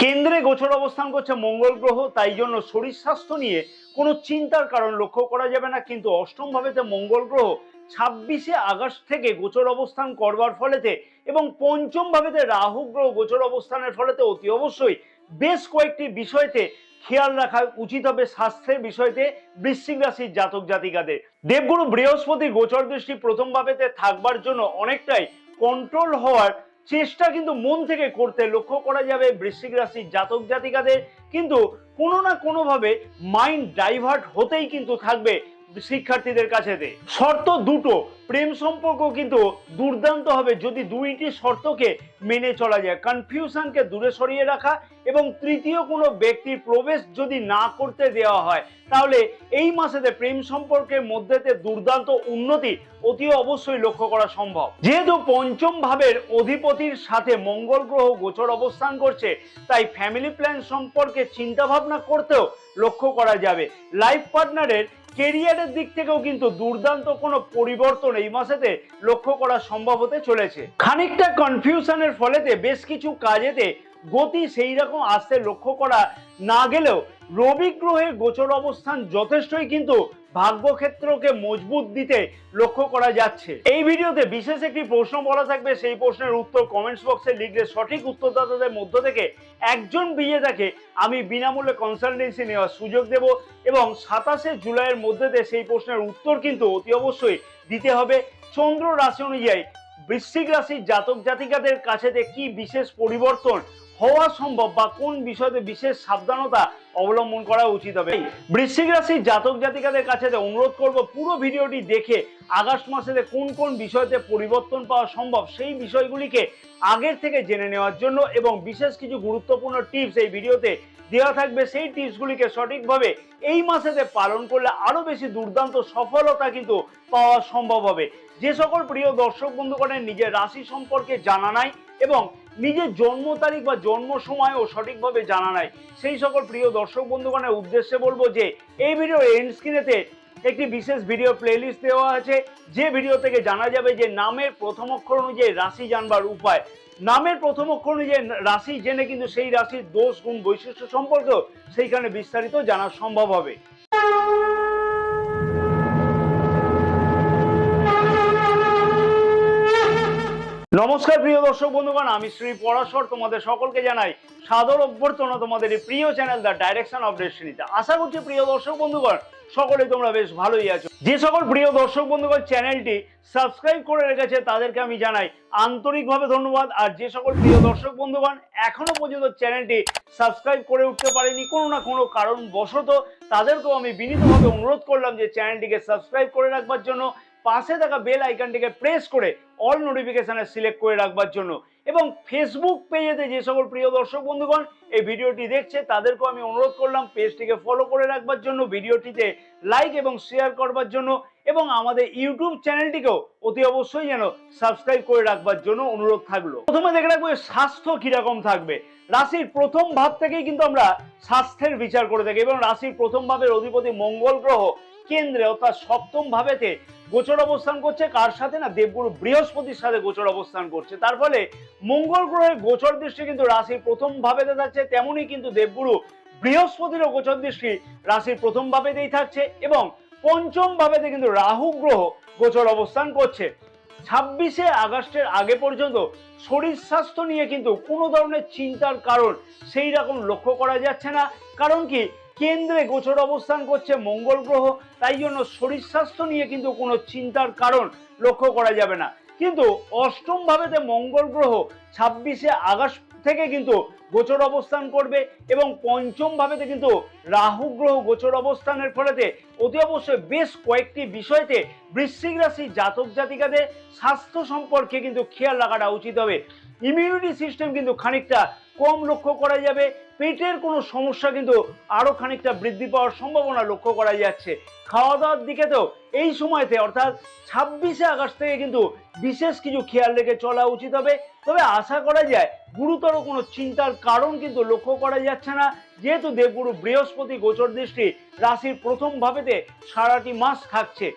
কেন্দ্রে গোচর অবস্থান করছে মঙ্গল গ্রহ, তাই জন্য শরীর স্বাস্থ্য নিয়ে কোনো চিন্তার কারণ লক্ষ্য করা যাবে না। কিন্তু অষ্টম ভাবেতে মঙ্গল গ্রহ 26শে আগস্ট থেকে গোচর অবস্থান করবার ফলেতে এবং পঞ্চম ভাবেতে রাহু গ্রহ গোচর অবস্থানের ফলেতে অতি অবশ্যই বেশ কয়েকটি বিষয়তে খেয়াল রাখা উচিত হবে স্বাস্থ্যের বিষয়তে বৃশ্চিক রাশির জাতক জাতিকাদের। দেবগুরু বৃহস্পতি গোচর দৃষ্টি প্রথম ভাবেতে থাকবার জন্য অনেকটাই কন্ট্রোল হওয়ার চেষ্টা কিন্তু মন থেকে করতে লক্ষ্য করা যাবে বৃশ্চিক রাশির জাতক জাতিকাদের। কিন্তু কোনো না কোনো ভাবে মাইন্ড ডাইভার্ট হতেই কিন্তু থাকবে শিক্ষার্থীদের কাছেতে। শর্ত দুটো, প্রেম সম্পর্ক কিন্তু দুর্দান্ত হবে যদি দুইটি শর্তকে মেনে চলা যায়। কনফিউশনকে দূরে সরিয়ে রাখা এবং তৃতীয় কোনো ব্যক্তির প্রবেশ যদি না করতে দেওয়া হয়, তাহলে এই মাসেতে প্রেম সম্পর্কের মধ্যেতে দুর্দান্ত উন্নতি অতি অবশ্যই লক্ষ্য করা সম্ভব। যেহেতু পঞ্চম ভাবের অধিপতির সাথে মঙ্গল গ্রহ গোচর অবস্থান করছে, তাই ফ্যামিলি প্ল্যান সম্পর্কে চিন্তা ভাবনা করতেও লক্ষ্য করা যাবে। লাইফ পার্টনারের কেরিয়ারের দিক থেকেও কিন্তু দুর্দান্ত কোনো পরিবর্তন এই মাসেতে লক্ষ্য করা সম্ভব হতে চলেছে। খানিকটা কনফিউশনের ফলেতে বেশ কিছু কাজেতে গতি সেই রকম আসতে লক্ষ্য করা না গেলেও রবি গ্রহের গোচর অবস্থান যথেষ্টই কিন্তু ভাগ্যক্ষেত্রকে মজবুত দিতে লক্ষ্য করা যাচ্ছে। এই ভিডিওতে বিশেষ একটি প্রশ্ন বলা থাকবে, সেই প্রশ্নের উত্তর কমেন্টস বক্সে লিখলে সঠিক উত্তরদাতাদের মধ্য থেকে একজন বিজেতাকে আমি বিনামূল্যে কনসালটেন্সি নেওয়ার সুযোগ দেব এবং 27শে জুলাইয়ের মধ্যে সেই প্রশ্নের উত্তর কিন্তু অতি অবশ্যই দিতে হবে। চন্দ্র রাশি অনুযায়ী বৃশ্চিক রাশির জাতক জাতিকাদের কাছে কি বিশেষ পরিবর্তন হওয়া সম্ভব বা কোন বিষয়তে বিশেষ সাবধানতা অবলম্বন করা উচিত হবে, বৃশ্চিক রাশির জাতক জাতিকাদের কাছে অনুরোধ করব পুরো ভিডিওটি দেখে আগস্ট মাসেতে কোন কোন বিষয়তে পরিবর্তন পাওয়া সম্ভব সেই বিষয়গুলিকে আগের থেকে জেনে নেওয়ার জন্য। এবং বিশেষ কিছু গুরুত্বপূর্ণ টিপস এই ভিডিওতে দেওয়া থাকবে, সেই টিপসগুলিকে সঠিকভাবে এই মাসেতে পালন করলে আরো বেশি দুর্দান্ত সফলতা কিন্তু পাওয়া সম্ভব হবে। যে সকল প্রিয় দর্শক বন্ধুগণের নিজের রাশি সম্পর্কে জানা নাই এবং নিজের জন্ম তারিখ বা জন্ম সময়ও সঠিকভাবে জানা নাই, সেই সকল প্রিয় দর্শক বন্ধুগণের উদ্দেশ্যে বলবো যে এই ভিডিও এন্ড স্ক্রিনেতে একটি বিশেষ ভিডিও প্লেলিস্ট দেওয়া আছে, যে ভিডিও থেকে জানা যাবে যে নামের প্রথম অক্ষর অনুযায়ী রাশি জানবার উপায়। নামের প্রথম অক্ষর অনুযায়ী রাশি জেনে কিন্তু সেই রাশির দোষ গুণ বৈশিষ্ট্য সম্পর্কেও সেইখানে বিস্তারিত জানা সম্ভব হবে। নমস্কার প্রিয় দর্শক বন্ধুগণ, আমি শ্রী পরাশর তোমাদের সকলকে জানাই সাদর অভ্যর্থনা তোমাদের এই প্রিয় চ্যানেল দ্য ডাইরেকশন অফ ডেস্টিনিতে। আশা করছি প্রিয় দর্শক বন্ধুগণ সকলেই তোমরা বেশ ভালোই আছো। যে সকল প্রিয় দর্শক বন্ধুগণ চ্যানেলটি সাবস্ক্রাইব করে রেখেছে তাদেরকে আমি জানাই আন্তরিকভাবে ধন্যবাদ। আর যে সকল প্রিয় দর্শক বন্ধুগণ এখনো পর্যন্ত চ্যানেলটি সাবস্ক্রাইব করে উঠতে পারেনি কোনো না কোনো কারণবশত, তাদেরকেও আমি বিনীতভাবে অনুরোধ করলাম যে চ্যানেলটিকে সাবস্ক্রাইব করে রাখবার জন্য, পাশে থাকা বেল আইকনটিকে প্রেস করে অল নোটিফিকেশনে সিলেক্ট করে রাখবার জন্য। এবং ফেসবুক পেজেতে যে সকল প্রিয় দর্শক বন্ধুগণ এই ভিডিওটি দেখছে তাদেরকেও আমি অনুরোধ করলাম পেজটিকে ফলো করে রাখবার জন্য, ভিডিওটিতে লাইক এবং শেয়ার করবার জন্য এবং আমাদের ইউটিউব চ্যানেলটিকেও অতি অবশ্যই যেন সাবস্ক্রাইব করে রাখবার জন্য অনুরোধ থাকলো। প্রথমে দেখে রাখবো স্বাস্থ্য কিরকম থাকবে। রাশির প্রথম ভাব থেকেই কিন্তু আমরা স্বাস্থ্যের বিচার করে থাকি এবং রাশির প্রথম ভাবের অধিপতি মঙ্গল গ্রহ কেন্দ্রে অর্থাৎ সপ্তম ভাবেতে গোচর অবস্থান করছে। কার সাথে না, দেবগুরু বৃহস্পতির সাথে গোচর অবস্থান করছে। তার ফলে মঙ্গল গ্রহের গোচর দৃষ্টি কিন্তু রাশির প্রথম ভাবেতে থাকছে, তেমনি কিন্তু দেবগুরু বৃহস্পতিরও গোচর দৃষ্টি রাশির প্রথম ভাবেতেই থাকছে এবং পঞ্চম ভাবেতে কিন্তু রাহু গ্রহ গোচর অবস্থান করছে। 26শে আগস্টের আগে পর্যন্ত শরীর স্বাস্থ্য নিয়ে কিন্তু কোনো ধরনের চিন্তার কারণ সেই রকম লক্ষ্য করা যাচ্ছে না। কারণ কি, কেন্দ্রে গোচর অবস্থান করছে মঙ্গল গ্রহ, তাই জন্য শরীর স্বাস্থ্য নিয়ে কিন্তু কোনো চিন্তার কারণ লক্ষ্য করা যাবে না। কিন্তু অষ্টম ভাবেতে মঙ্গল গ্রহ 26শে আগস্ট থেকে কিন্তু গোচর অবস্থান করবে এবং পঞ্চম ভাবেতে কিন্তু রাহু গ্রহ গোচর অবস্থানের ফলেতে অতি অবশ্যই বেশ কয়েকটি বিষয়তে বৃশ্চিক রাশির জাতক জাতিকাদের স্বাস্থ্য সম্পর্কে কিন্তু খেয়াল রাখাটা উচিত হবে। ইমিউনিটি সিস্টেম কিন্তু খানিকটা কম লক্ষ্য করা যাবে, পেটের কোনো সমস্যা কিন্তু আরো খানিকটা বৃদ্ধি পাওয়ার সম্ভাবনা লক্ষ্য করা যাচ্ছে। খাওয়া দাওয়ার দিকে তো এই সময়তে অর্থাৎ 26শে আগস্ট থেকে কিন্তু বিশেষ কিছু খেয়াল রেখে চলা উচিত হবে। তবে আশা করা যায় গুরুতর কোনো চিন্তার কারণ কিন্তু লক্ষ্য করা যাচ্ছে না, যেহেতু দেবগুরু বৃহস্পতি গোচর দৃষ্টি রাশির প্রথম ভাবেতে সারাটি মাস থাকছে।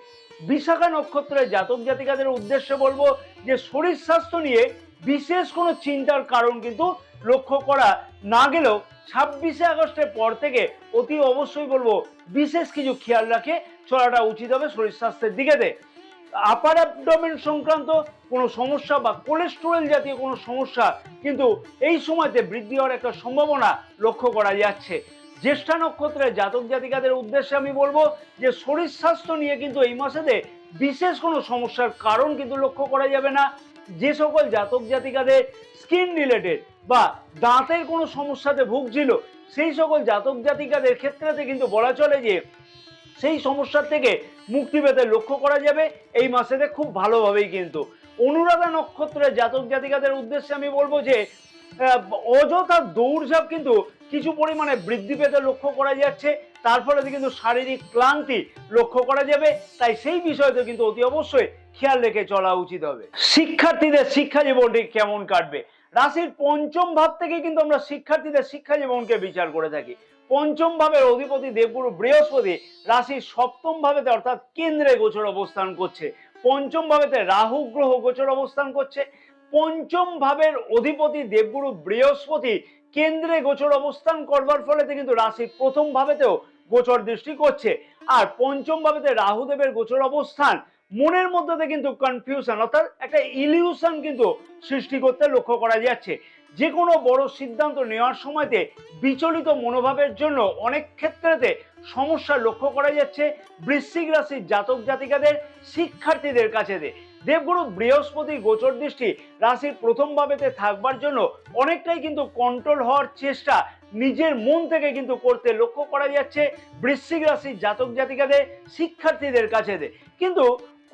বিশাখা নক্ষত্রের জাতক জাতিকাদের উদ্দেশ্যে বলবো যে শরীর স্বাস্থ্য নিয়ে বিশেষ কোনো চিন্তার কারণ কিন্তু লক্ষ্য করা না গেলেও 26শে আগস্টের পর থেকে অতি অবশ্যই বলবো বিশেষ কিছু খেয়াল রাখে চলাটা উচিত হবে শরীর স্বাস্থ্যের দিকেতে। আপার অ্যাবডোমেন সংক্রান্ত কোনো সমস্যা বা কোলেস্টেরল জাতীয় কোনো সমস্যা কিন্তু এই সময়তে বৃদ্ধি হওয়ার একটা সম্ভাবনা লক্ষ্য করা যাচ্ছে। জ্যেষ্ঠা নক্ষত্রের জাতক জাতিকাদের উদ্দেশ্যে আমি বলবো যে শরীর স্বাস্থ্য নিয়ে কিন্তু এই মাসেতে বিশেষ কোনো সমস্যার কারণ কিন্তু লক্ষ্য করা যাবে না। যে সকল জাতক জাতিকাদের স্কিন রিলেটেড বা দাঁতের কোনো সমস্যাতে ভুগছিল সেই সকল জাতক জাতিকাদের ক্ষেত্রেতে কিন্তু বলা চলে যে সেই সমস্যার থেকে মুক্তি পেতে লক্ষ্য করা যাবে এই মাসেতে খুব ভালোভাবেই। কিন্তু অনুরাধা নক্ষত্রের জাতক জাতিকাদের উদ্দেশ্যে আমি বলবো যে অযথা দৌড়ঝাঁপ কিন্তু কিছু পরিমাণে বৃদ্ধি পেতে লক্ষ্য করা যাচ্ছে, তার ফলে কিন্তু শারীরিক ক্লান্তি লক্ষ্য করা যাবে। তাই সেই বিষয়তে কিন্তু অতি অবশ্যই খেয়াল রেখে চলা উচিত হবে। শিক্ষার্থীদের শিক্ষা জীবনটি কেমন কাটবে? রাশির পঞ্চম ভাব থেকে কিন্তু আমরা শিক্ষার্থীদের শিক্ষা জীবনকে বিচার করে থাকি। পঞ্চম ভাবের অধিপতি দেবগুরু বৃহস্পতি রাশির সপ্তম ভাবেতে অর্থাৎ কেন্দ্রে গোচর অবস্থান করছে। পঞ্চম ভাবেতে রাহু গ্রহ গোচর অবস্থান করছে। পঞ্চম ভাবের অধিপতি দেবগুরু বৃহস্পতি কেন্দ্রে গোচর অবস্থান করবার ফলে কিন্তু রাশির প্রথম ভাবেতেও গোচর দৃষ্টি করছে। আর পঞ্চম ভাবেতে রাহুদেবের গোচর অবস্থান মনের মধ্যে কিন্তু কনফিউশন অর্থাৎ একটা ইলিউশন কিন্তু সৃষ্টি করতে লক্ষ্য করা যাচ্ছে। যে কোনো বড় সিদ্ধান্ত নেওয়ার সময়তে বিচলিত মনোভাবের জন্য অনেক ক্ষেত্রেতে সমস্যা লক্ষ্য করা যাচ্ছে বৃশ্চিক রাশির জাতক জাতিকাদের শিক্ষার্থীদের কাছে। দেবগুরু বৃহস্পতির গোচর দৃষ্টি রাশির প্রথম ভাবেতে থাকবার জন্য অনেকটাই কিন্তু কন্ট্রোল হওয়ার চেষ্টা নিজের মন থেকে কিন্তু করতে লক্ষ্য করা যাচ্ছে বৃশ্চিক রাশির জাতক জাতিকাদের শিক্ষার্থীদের কাছে। কিন্তু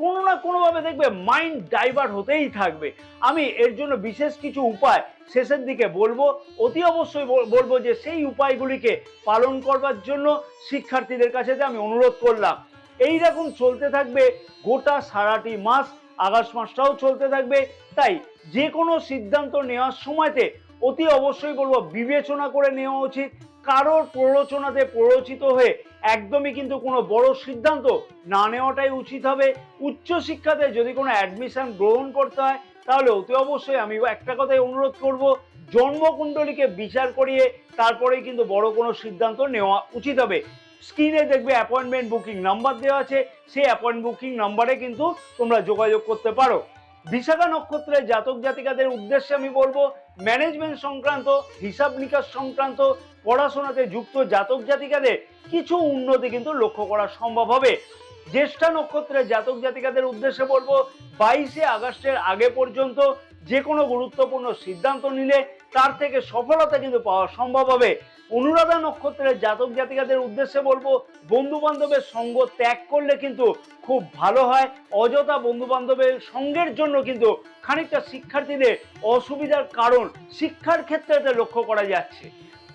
কোনো না কোনোভাবে দেখবে মাইন্ড ডাইভার্ট হতেই থাকবে। আমি এর জন্য বিশেষ কিছু উপায় শেষের দিকে বলবো, অতি অবশ্যই বলবো যে সেই উপায়গুলিকে পালন করবার জন্য শিক্ষার্থীদের কাছে আমি অনুরোধ করলাম। এই রকম চলতে থাকবে গোটা সারাটি মাস, আগস্ট মাসটাও চলতে থাকবে। তাই যে কোনো সিদ্ধান্ত নেওয়ার সময়তে অতি অবশ্যই বলবো বিবেচনা করে নেওয়া উচিত। কারোর প্ররোচনাতে প্ররোচিত হয়ে একদমই কিন্তু কোনো বড় সিদ্ধান্ত না নেওয়াটাই উচিত হবে। উচ্চশিক্ষাতে যদি কোনো অ্যাডমিশন গ্রহণ করতে হয় তাহলে অতি অবশ্যই আমি একটা কথাই অনুরোধ করব, জন্মকুণ্ডলীকে বিচার করিয়ে তারপরেই কিন্তু বড় কোনো সিদ্ধান্ত নেওয়া উচিত হবে। স্ক্রিনে দেখবে অ্যাপয়েন্টমেন্ট বুকিং নাম্বার দেওয়া আছে, সেই অ্যাপয়েন্টমেন্ট বুকিং নাম্বারে কিন্তু তোমরা যোগাযোগ করতে পারো। বিশাখা নক্ষত্রের জাতক জাতিকাদের উদ্দেশ্যে আমি বলবো ম্যানেজমেন্ট সংক্রান্ত, হিসাব নিকাশ সংক্রান্ত পড়াশোনাতে যুক্ত জাতক জাতিকাদের কিছু উন্নতি কিন্তু লক্ষ্য করা সম্ভব হবে। জ্যেষ্ঠা নক্ষত্রের জাতক জাতিকাদের উদ্দেশ্যে বলবো 22শে আগস্টের আগে পর্যন্ত যে কোনো গুরুত্বপূর্ণ সিদ্ধান্ত নিলে তার থেকে সফলতা কিন্তু পাওয়া সম্ভব হবে। অনুরাধা নক্ষত্রের জাতক জাতিকাদের উদ্দেশ্যে বলবো বন্ধু বান্ধবের সঙ্গ ত্যাগ করলে কিন্তু খুব ভালো হয়। অযথা বন্ধু বান্ধবের সঙ্গের জন্য কিন্তু খানিকটা শিক্ষার্থীদের অসুবিধার কারণ শিক্ষার ক্ষেত্রে লক্ষ্য করা যাচ্ছে।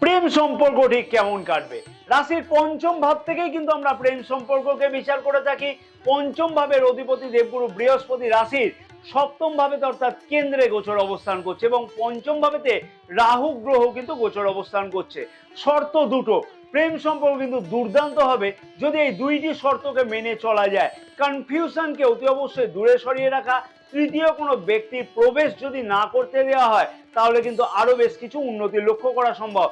প্রেম সম্পর্ক ঠিক কেমন কাটবে? রাশির পঞ্চম ভাব থেকেই কিন্তু আমরা প্রেম সম্পর্ককে বিচার করে থাকি। পঞ্চম ভাবের অধিপতি দেবগুরু বৃহস্পতি রাশির সপ্তম ভাবেতে অর্থাৎ কেন্দ্রে গোচর অবস্থান করছে এবং পঞ্চম ভাবেতে রাহু গ্রহ কিন্তু গোচর অবস্থান করছে। শর্ত দুটো, প্রেম সম্পর্ক কিন্তু দুর্দান্ত হবে যদি এই দুইটি শর্তকে মেনে চলা যায়। কনফিউশনকে অতি অবশ্যই দূরে সরিয়ে রাখা, তৃতীয় কোনো ব্যক্তির প্রবেশ যদি না করতে দেওয়া হয় তাহলে কিন্তু আরো বেশ কিছু উন্নতি লক্ষ্য করা সম্ভব।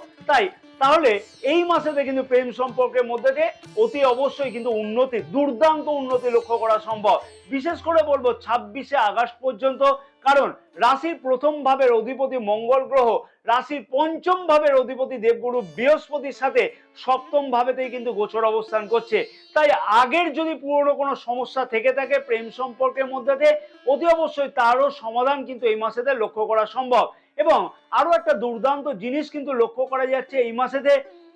তাহলে এই মাসেতে কিন্তু প্রেম সম্পর্কের মধ্যে দিয়ে অতি অবশ্যই কিন্তু উন্নতি, দুর্দান্ত উন্নতি লক্ষ্য করা সম্ভব। বিশেষ করে বলবো 26শে আগস্ট পর্যন্ত, কারণ রাশির প্রথম ভাবের অধিপতি মঙ্গল গ্রহ রাশির পঞ্চম ভাবের অধিপতি দেবগুরু বৃহস্পতির সাথে সপ্তম ভাবেতেই কিন্তু গোচর অবস্থান করছে। তাই আগের যদি পুরনো কোনো সমস্যা থেকে থাকে প্রেম সম্পর্কের মধ্যে অতি অবশ্যই তারও সমাধান কিন্তু এই মাসেতে লক্ষ্য করা সম্ভব। এবং আরো একটা দুর্দান্ত জিনিস কিন্তু লক্ষ্য করা যাচ্ছে এই মাসেতে,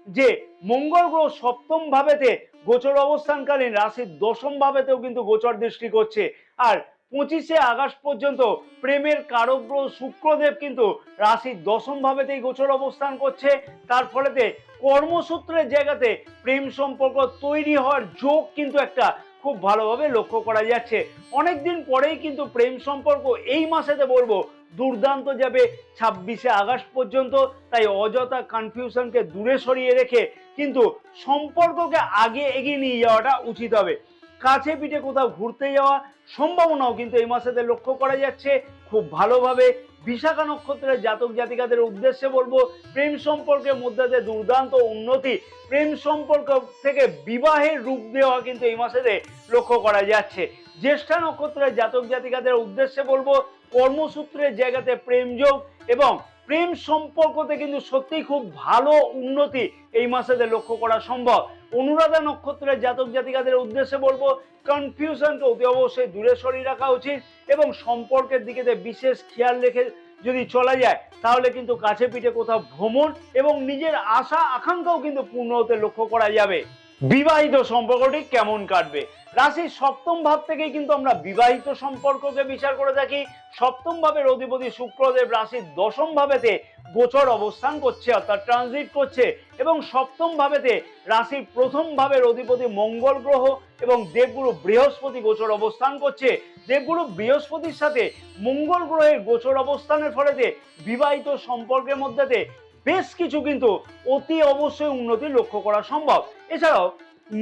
যে মঙ্গল গ্রহ সপ্তম ভাবেতে গোচর অবস্থানকালীন রাশির দশম ভাবেতেও কিন্তু গোচর দৃষ্টি করছে। আর 25শে আগস্ট পর্যন্ত প্রেমের কারক গ্রহ শুক্রদেব কিন্তু রাশির দশম ভাবেতেই গোচর অবস্থান করছে। তার ফলেতে কর্মসূত্রের জায়গাতে প্রেম সম্পর্ক তৈরি হওয়ার যোগ কিন্তু একটা খুব ভালোভাবে লক্ষ্য করা যাচ্ছে। অনেকদিন পরেই কিন্তু প্রেম সম্পর্ক এই মাসেতে বলবো দুর্দান্ত যাবে 26শে আগস্ট পর্যন্ত। তাই অযথা কনফিউশনকে দূরে সরিয়ে রেখে কিন্তু সম্পর্ককে আগে এগিয়ে নিয়ে যাওয়াটা উচিত হবে। কাছে পিঠে কোথাও ঘুরতে যাওয়া সম্ভাবনাও কিন্তু এই মাসেতে লক্ষ্য করা যাচ্ছে খুব ভালোভাবে। বিশাখা নক্ষত্রের জাতক জাতিকাদের উদ্দেশ্যে বলবো প্রেম সম্পর্কের মধ্যে দিয়ে দুর্দান্ত উন্নতি, প্রেম সম্পর্ক থেকে বিবাহের রূপ দেওয়া কিন্তু এই মাসেতে লক্ষ্য করা যাচ্ছে। জ্যেষ্ঠা নক্ষত্রের জাতক জাতিকাদের উদ্দেশ্যে বলবো কর্মসূত্রের জায়গাতে প্রেমযোগ এবং প্রেম সম্পর্কতে কিন্তু সত্যিই খুব ভালো উন্নতি এই মাসেতে লক্ষ্য করা সম্ভব। অনুরাধা নক্ষত্রের জাতক জাতিকাদের উদ্দেশ্যে বলবো কনফিউশনকে অতি অবশ্যই দূরে সরিয়ে রাখা উচিত এবং সম্পর্কের দিকে বিশেষ খেয়াল রেখে যদি চলা যায় তাহলে কিন্তু কাছে পিঠে কোথাও ভ্রমণ এবং নিজের আশা আকাঙ্ক্ষাও কিন্তু পূর্ণ হতে লক্ষ্য করা যাবে। বিবাহিত সম্পর্কটি কেমন কাটবে? রাশির সপ্তম ভাব থেকেই কিন্তু আমরা বিবাহিত সম্পর্ককে বিচার করে থাকি। সপ্তম ভাবের অধিপতি শুক্রদেব রাশির দশম ভাবেতে গোচর অবস্থান করছে অর্থাৎ ট্রানজিট করছে এবং সপ্তম ভাবেতে রাশির প্রথম ভাবের অধিপতি মঙ্গল গ্রহ এবং দেবগুরু বৃহস্পতি গোচর অবস্থান করছে। দেবগুরু বৃহস্পতির সাথে মঙ্গল গ্রহের গোচর অবস্থানের ফলেতে বিবাহিত সম্পর্কের মধ্যে বেশ কিছু কিন্তু অতি অবশ্যই উন্নতি লক্ষ্য করা সম্ভব। এছাড়াও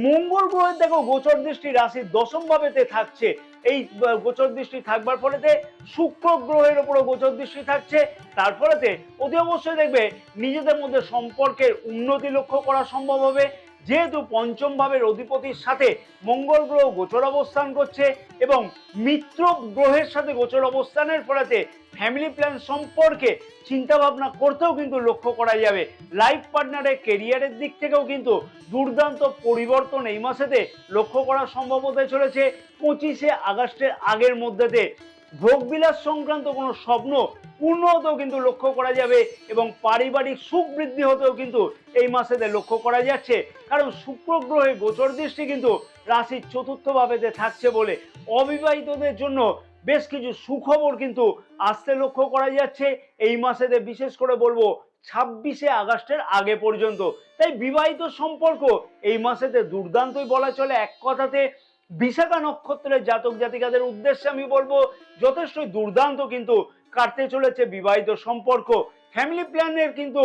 মঙ্গল গ্রহের দেখো গোচর দৃষ্টি রাশির দশম ভাবেতে থাকছে। এই গোচর দৃষ্টি থাকবার ফলেতে শুক্র গ্রহের উপরও গোচর দৃষ্টি থাকছে, তার ফলেতে অতি অবশ্যই দেখবে নিজেদের মধ্যে সম্পর্কের উন্নতি লক্ষ্য করা সম্ভব হবে। যেহেতু পঞ্চম ভাবের অধিপতির সাথে মঙ্গল গ্রহ গোচর অবস্থান করছে এবং মিত্র গ্রহের সাথে গোচর অবস্থানের ফলেতে ফ্যামিলি প্ল্যান সম্পর্কে চিন্তা ভাবনা করতেও কিন্তু লক্ষ্য করা যাবে। লাইফ পার্টনারের কেরিয়ারের দিক থেকেও কিন্তু দুর্দান্ত পরিবর্তন এই মাসেতে লক্ষ্য করা সম্ভব হতে চলেছে। 25শে আগস্টের আগের মধ্যেতে ভোগবিলাস সংক্রান্ত কোনো স্বপ্ন পূর্ণ হতেও কিন্তু লক্ষ্য করা যাবে এবং পারিবারিক সুখ বৃদ্ধি হতেও কিন্তু এই মাসেতে লক্ষ্য করা যাচ্ছে। কারণ শুক্র গ্রহের গোচর দৃষ্টি কিন্তু রাশির চতুর্থ ভাবেতে থাকছে বলে অবিবাহিতদের জন্য বেশ কিছু সুখবর কিন্তু আসতে লক্ষ্য করা যাচ্ছে এই মাসেতে, বিশেষ করে বলবো 26শে আগস্টের আগে পর্যন্ত। তাই বিবাহিত সম্পর্ক এই মাসেতে দুর্দান্তই বলা চলে। এক কথাতে বিশাখা নক্ষত্রের জাতক জাতিকাদের উদ্দেশ্যে আমি বলবো যথেষ্টই দুর্দান্ত কিন্তু কাটতে চলেছে বিবাহিত সম্পর্ক। ফ্যামিলি প্ল্যানের কিন্তু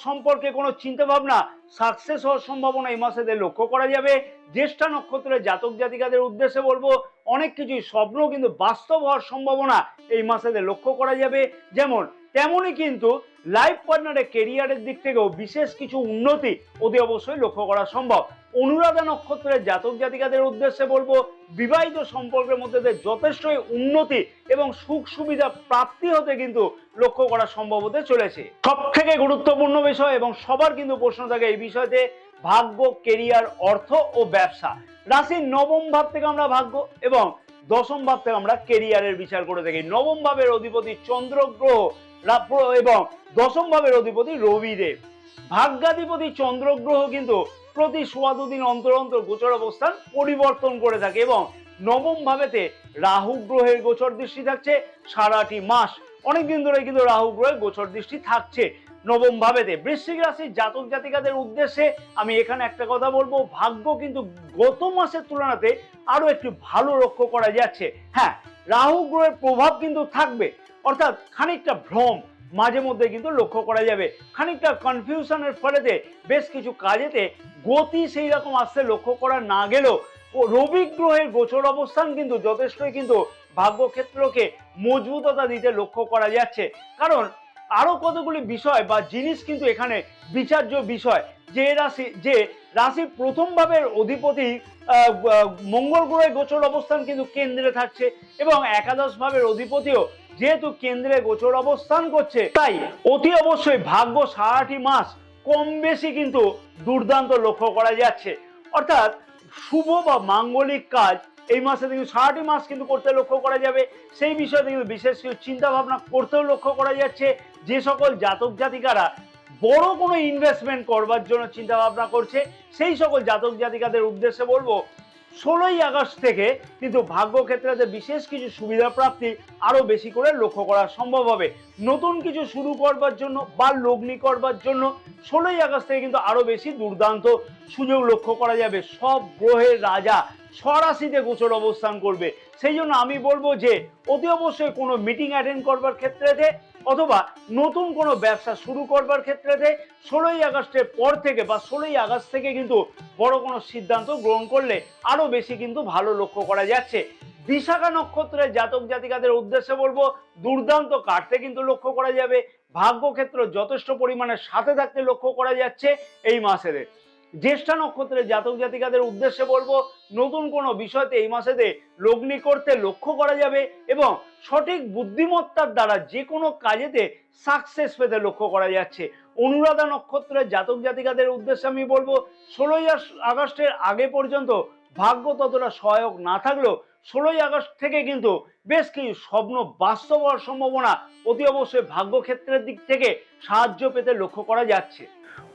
সম্পর্কে কোনো চিন্তা ভাবনা সাকসেস হওয়ার সম্ভাবনা এই মাসেতে লক্ষ্য করা যাবে। জ্যেষ্ঠা নক্ষত্রের জাতক জাতিকাদের উদ্দেশ্যে বলবো অনেক কিছুই স্বপ্ন কিন্তু বাস্তব হওয়ার সম্ভাবনা এই মাসেতে লক্ষ্য করা যাবে। যেমন তেমনই কিন্তু লাইফ পার্টনারের কেরিয়ারের দিক থেকেও বিশেষ কিছু উন্নতি অতি অবশ্যই লক্ষ্য করা সম্ভব। অনুরাধা নক্ষত্রের জাতক জাতিকাদের উদ্দেশ্যে বলবো বিবাহিত সম্পর্কের মধ্যে যথেষ্টই উন্নতি এবং সুখ সুবিধা প্রাপ্তি হতে কিন্তু লক্ষ্য করা সম্ভব হতে চলেছে। সব থেকে গুরুত্বপূর্ণ বিষয় এবং সবার কিন্তু প্রশ্ন থাকে এই বিষয়তে ভাগ্য, কেরিয়ার, অর্থ ও ব্যবসা। রাশির নবম ভাব থেকে আমরা ভাগ্য এবং দশম ভাব থেকে আমরা কেরিয়ারের বিচার করে থাকি। নবম ভাবের অধিপতি চন্দ্র গ্রহ এবং দশম ভাবের অধিপতি রবিদেব। ভাগ্যাধিপতি চন্দ্র গ্রহ কিন্তু প্রতি ১৪ দিন অন্তর অন্তর গোচর অবস্থান পরিবর্তন করে থাকে এবং নবম ভাবেতে রাহু গ্রহের গোচর দৃষ্টি থাকছে সারাটি মাস। অনেকদিন ধরে কিন্তু রাহু গ্রহের গোচর দৃষ্টি থাকছে নবম ভাবেতে। বৃশ্চিক রাশির জাতক জাতিকাদের উদ্দেশ্যে আমি এখানে একটা কথা বলবো, ভাগ্য কিন্তু গত মাসের তুলনাতে আরো একটু ভালো লক্ষ্য করা যাচ্ছে। হ্যাঁ, রাহু গ্রহের প্রভাব কিন্তু থাকবে, অর্থাৎ খানিকটা ভ্রম মাঝে মধ্যে কিন্তু লক্ষ্য করা যাবে। খানিকটা কনফিউশনের ফলেতে বেশ কিছু কাজেতে গতি সেই রকম আসতে লক্ষ্য করা না গেলেও রবি গ্রহের গোচর অবস্থান কিন্তু যথেষ্টই কিন্তু ভাগ্যক্ষেত্রকে মজবুততা দিতে লক্ষ্য করা যাচ্ছে। কারণ আরো কতগুলি বিষয় বা জিনিস কিন্তু এখানে বিচার্য বিষয়। যে রাশির প্রথম ভাবের অধিপতি মঙ্গল গ্রহের গোচর অবস্থান কিন্তু কেন্দ্রে থাকছে এবং একাদশ ভাবের অধিপতিও যেহেতু কেন্দ্রে গোচর অবস্থান করছে, তাই অতি অবশ্যই ভাগ্য সারাটি মাস কম বেশি কিন্তু দুর্দান্ত লক্ষ্য করা যাচ্ছে। অর্থাৎ শুভ বা মাঙ্গলিক কাজ এই মাসে কিন্তু সারাটি মাস কিন্তু করতে লক্ষ্য করা যাবে। সেই বিষয়ে কিন্তু বিশেষ কিছু চিন্তা ভাবনা করতেও লক্ষ্য করা যাচ্ছে। যে সকল জাতক জাতিকারা বড় কোনো ইনভেস্টমেন্ট করবার জন্য চিন্তা ভাবনা করছে সেই সকল জাতক জাতিকাদের উদ্দেশ্যে বলবো 16ই আগস্ট থেকে কিন্তু ভাগ্যক্ষেত্রে বিশেষ কিছু সুবিধা প্রাপ্তি আরো বেশি করে লক্ষ্য করা সম্ভব হবে। নতুন কিছু শুরু করবার জন্য বা লগ্নি করবার জন্য 16ই আগস্ট থেকে কিন্তু আরো বেশি দুর্দান্ত সুযোগ লক্ষ্য করা যাবে। সব গ্রহের রাজা স্বরাশিতে গোচর অবস্থান করবে। সেই জন্য আমি বলবো যে অতি অবশ্যই কোনো মিটিং অ্যাটেন্ড করবার ক্ষেত্রেতে অথবা নতুন কোনো ব্যবসা শুরু করবার ক্ষেত্রেতে 16ই আগস্টের পর থেকে বা 16ই আগস্ট থেকে কিন্তু বড় কোনো সিদ্ধান্ত গ্রহণ করলে আরো বেশি কিন্তু ভালো লক্ষ্য করা যাচ্ছে। বিশাখা নক্ষত্রের জাতক জাতিকাদের উদ্দেশ্যে বলবো দুর্দান্ত কাটতে কিন্তু লক্ষ্য করা যাবে। ভাগ্যক্ষেত্র যথেষ্ট পরিমাণে সাথে থাকতে লক্ষ্য করা যাচ্ছে এই মাসেতে। জ্যেষ্ঠা নক্ষত্রের জাতক জাতিকাদের উদ্দেশ্যে বলবো নতুন কোনো বিষয়তে এই মাসেতে লগ্নি করতে লক্ষ্য করা যাবে এবং সঠিক বুদ্ধিমত্তার দ্বারা যে কোনো কাজেতে সাকসেস পেতে লক্ষ্য করা যাচ্ছে। অনুরাধা নক্ষত্রের জাতক জাতিকাদের উদ্দেশ্যে আমি বলবো 16ই আগস্টের আগে পর্যন্ত ভাগ্য ততটা সহায়ক না থাকলেও 16ই আগস্ট থেকে কিন্তু বেশ কিছু স্বপ্ন বাস্তব হওয়ার সম্ভাবনা অতি অবশ্যই ভাগ্যক্ষেত্রের দিক থেকে সাহায্য পেতে লক্ষ্য করা যাচ্ছে।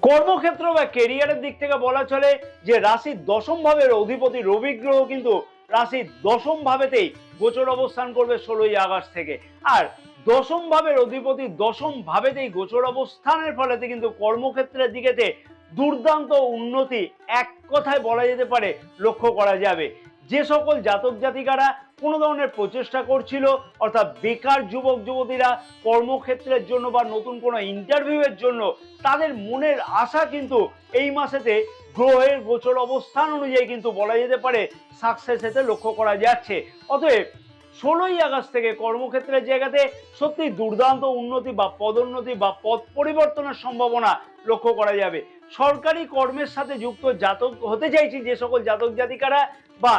কর্মক্ষেত্র বা কেরিয়ারের দিক থেকে বলা চলে যে রাশির দশম ভাবের অধিপতি রবি গ্রহ কিন্তু রাশির দশম ভাবেতেই গোচর অবস্থান করবে 16ই আগস্ট থেকে। আর দশম ভাবের অধিপতি দশম ভাবেতেই গোচর অবস্থানের ফলেতে কিন্তু কর্মক্ষেত্রের দিকেতে দুর্দান্ত উন্নতি এক কথায় বলা যেতে পারে লক্ষ্য করা যাবে। যে সকল জাতক জাতিকারা কোনো ধরনের প্রচেষ্টা করছিল অর্থাৎ বেকার যুবক যুবতীরা কর্মক্ষেত্রের জন্য বা নতুন কোনো ইন্টারভিউয়ের জন্য তাদের মনের আশা কিন্তু এই মাসেতে গ্রহের গোচর অবস্থান অনুযায়ী কিন্তু বলা যেতে পারে সাকসেস হতে লক্ষ্য করা যাচ্ছে। অতএব 16ই আগস্ট থেকে কর্মক্ষেত্রের জায়গাতে সত্যি দুর্দান্ত উন্নতি বা পদোন্নতি বা পদ পরিবর্তনের সম্ভাবনা লক্ষ্য করা যাবে। সরকারি কর্মের সাথে যুক্ত জাতক হতে চাইছি যে সকল জাতক জাতিকারা বা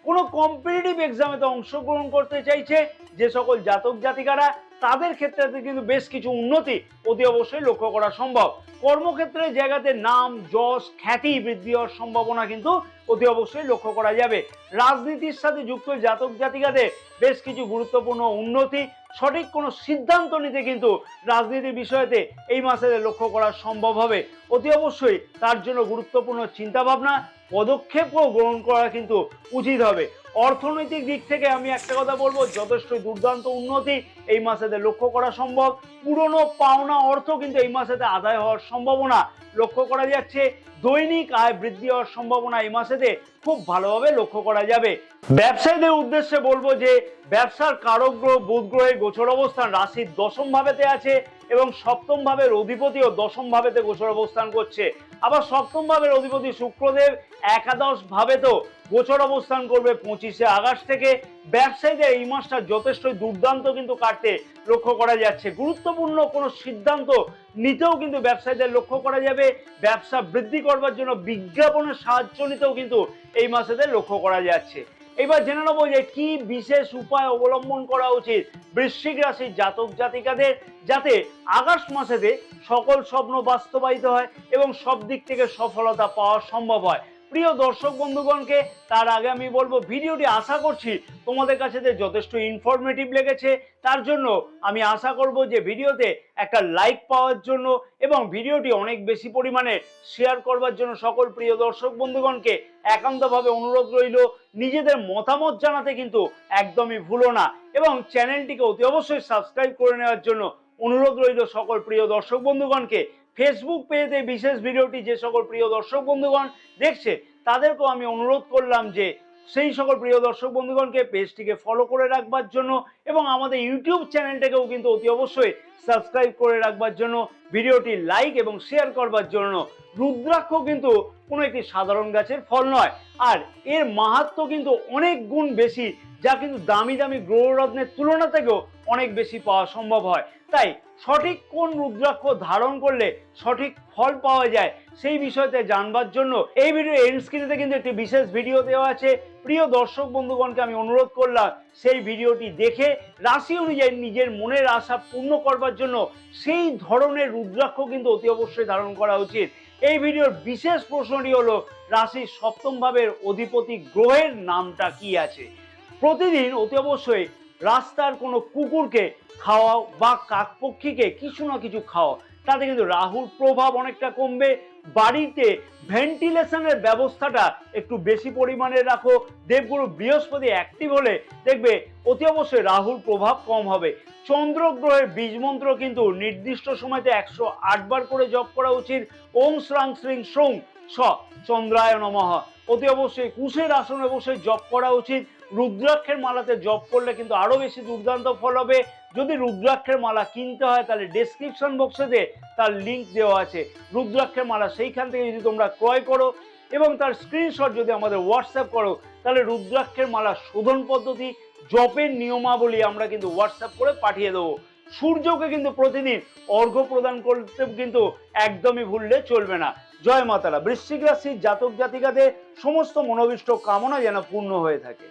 কোনো কম্পিটিটিভ এক্সামেতে অংশগ্রহণ করতে চাইছে যে সকল জাতক জাতিকারা তাদের ক্ষেত্রে কিন্তু বেশ কিছু উন্নতি অতি অবশ্যই লক্ষ্য করা সম্ভব। কর্মক্ষেত্রের জায়গাতে নাম যশ খ্যাতি বৃদ্ধি হওয়ার সম্ভাবনা কিন্তু অতি অবশ্যই লক্ষ্য করা যাবে। রাজনীতির সাথে যুক্ত জাতক জাতিকাদের বেশ কিছু গুরুত্বপূর্ণ উন্নতি সঠিক কোনো সিদ্ধান্ত নিতে কিন্তু রাজনীতির বিষয়তে এই মাসে লক্ষ্য করা সম্ভব হবে। অতি অবশ্যই তার জন্য গুরুত্বপূর্ণ চিন্তাভাবনা পদক্ষেপও গ্রহণ করা কিন্তু উচিত হবে। অর্থনৈতিক দিক থেকে আমি একটা কথা বলবো যথেষ্টই দুর্দান্ত উন্নতি এই মাসেতে লক্ষ্য করা সম্ভব। পুরনো পাওনা অর্থ কিন্তু এই মাসেতে আদায় হওয়ার সম্ভাবনা লক্ষ্য করা যাচ্ছে। দৈনিক আয় বৃদ্ধি হওয়ার সম্ভাবনা এই মাসেতে খুব ভালোভাবে লক্ষ্য করা যাবে। ব্যবসায়ীদের উদ্দেশ্যে বলবো যে ব্যবসার কারক গ্রহ বুধ গ্রহের গোচর অবস্থান রাশির দশম ভাবেতে আছে এবং সপ্তম ভাবের অধিপতিও দশম ভাবেতে গোচর অবস্থান করছে। আবার সপ্তম ভাবের অধিপতি শুক্রদেব একাদশ ভাবেতেও গোচর অবস্থান করবে 25শে আগস্ট থেকে। ব্যবসায়ীদের এই মাসটা যথেষ্টই দুর্দান্ত কিন্তু কাটতে লক্ষ্য করা যাচ্ছে। গুরুত্বপূর্ণ কোনো সিদ্ধান্ত নিতেও কিন্তু ব্যবসায়ীদের লক্ষ্য করা যাবে। ব্যবসা বৃদ্ধি করবার জন্য বিজ্ঞাপনের সাহায্য নিতেও কিন্তু এই মাসেতে লক্ষ্য করা যাচ্ছে। এবার জেনে নেবো যে কি বিশেষ উপায় অবলম্বন করা উচিত বৃশ্চিক রাশির জাতক জাতিকাদের যাতে আগস্ট মাসেতে সকল স্বপ্ন বাস্তবায়িত হয় এবং সব দিক থেকে সফলতা পাওয়া সম্ভব হয়। প্রিয় দর্শক বন্ধুগণকে তার আগে আমি বলবো ভিডিওটি আশা করছি তোমাদের কাছে যথেষ্ট ইনফরমেটিভ লেগেছে। তার জন্য আমি আশা করব যে ভিডিওতে একটা লাইক পাওয়ার জন্য এবং ভিডিওটি অনেক বেশি পরিমাণে শেয়ার করবার জন্য সকল প্রিয় দর্শক বন্ধুগণকে একান্তভাবে অনুরোধ রইল। নিজেদের মতামত জানাতে কিন্তু একদমই ভুলো না এবং চ্যানেলটিকে অতি অবশ্যই সাবস্ক্রাইব করে নেওয়ার জন্য অনুরোধ রইল সকল প্রিয় দর্শক বন্ধুগণকে। ফেসবুক পেজে বিশেষ ভিডিওটি যে সকল প্রিয় দর্শক বন্ধুগণ দেখছে তাদেরকেও আমি অনুরোধ করলাম যে সেই সকল প্রিয় দর্শক বন্ধুগণকে পেজটিকে ফলো করে রাখবার জন্য এবং আমাদের ইউটিউব চ্যানেলটাকেও কিন্তু অতি অবশ্যই সাবস্ক্রাইব করে রাখবার জন্য, ভিডিওটি লাইক এবং শেয়ার করবার জন্য। রুদ্রাক্ষ কিন্তু কোনো একটি সাধারণ গাছের ফল নয়, আর এর মাহাত্ম্য কিন্তু অনেক গুণ বেশি, যা কিন্তু দামি দামি গ্রহরত্নের তুলনা থেকেও অনেক বেশি পাওয়া সম্ভব হয়। তাই সঠিক কোন রুদ্রাক্ষ ধারণ করলে সঠিক ফল পাওয়া যায় সেই বিষয়তে জানবার জন্য এই ভিডিও এন্ড স্ক্রিনে কিন্তু একটি বিশেষ ভিডিও দেওয়া আছে। প্রিয় দর্শক বন্ধুগণকে আমি অনুরোধ করলাম সেই ভিডিওটি দেখে রাশি অনুযায়ী নিজের মনের আশা পূর্ণ করবার জন্য সেই ধরনের রুদ্রাক্ষ কিন্তু অতি অবশ্যই ধারণ করা উচিত। এই ভিডিওর বিশেষ প্রশ্নটি হলো রাশির সপ্তম ভাবের অধিপতি গ্রহের নামটা কি আছে। প্রতিদিন অতি অবশ্যই রাস্তার কোনো কুকুরকে খাওয়াও বা কাকপক্ষীকে কিছু না কিছু খাওয়াও, তাতে কিন্তু রাহুর প্রভাব অনেকটা কমবে। বাড়িতে ভেন্টিলেশনের ব্যবস্থাটা একটু বেশি পরিমাণে রাখো। দেবগুরু বৃহস্পতি অ্যাক্টিভ হলে দেখবে অতি অবশ্যই রাহুর প্রভাব কম হবে। চন্দ্র গ্রহের বীজ মন্ত্র কিন্তু নির্দিষ্ট সময়তে 108 বার করে জপ করা উচিত। ওম শ্রাং শ্রীং শ্রুং স চন্দ্রায় নমঃ অতি অবশ্যই কুশের আসনে বসে জপ করা উচিত। রুদ্রাক্ষের মালাতে জপ করলে কিন্তু আরো বেশি দুর্দান্ত ফল হবে। যদি রুদ্রাক্ষের মালা কিনতে হয় তাহলে ডেসক্রিপশন বক্সে তার লিংক দেওয়া আছে। রুদ্রাক্ষের মালা সেইখান থেকে যদি তোমরা ক্রয় করো এবং তার স্ক্রিনশট যদি আমাদের হোয়াটসঅ্যাপ করো তাহলে রুদ্রাক্ষের মালা শোধন পদ্ধতি, জপের নিয়মাবলী আমরা কিন্তু হোয়াটসঅ্যাপ করে পাঠিয়ে দেবো। সূর্যকে কিন্তু প্রতিদিন অর্ঘ্য প্রদান করতে কিন্তু একদমই ভুললে চলবে না। জয় মাতারা। বৃশ্চিক রাশির জাতক জাতিকাদের সমস্ত মনোভীষ্ট কামনা যেন পূর্ণ হয়ে থাকে।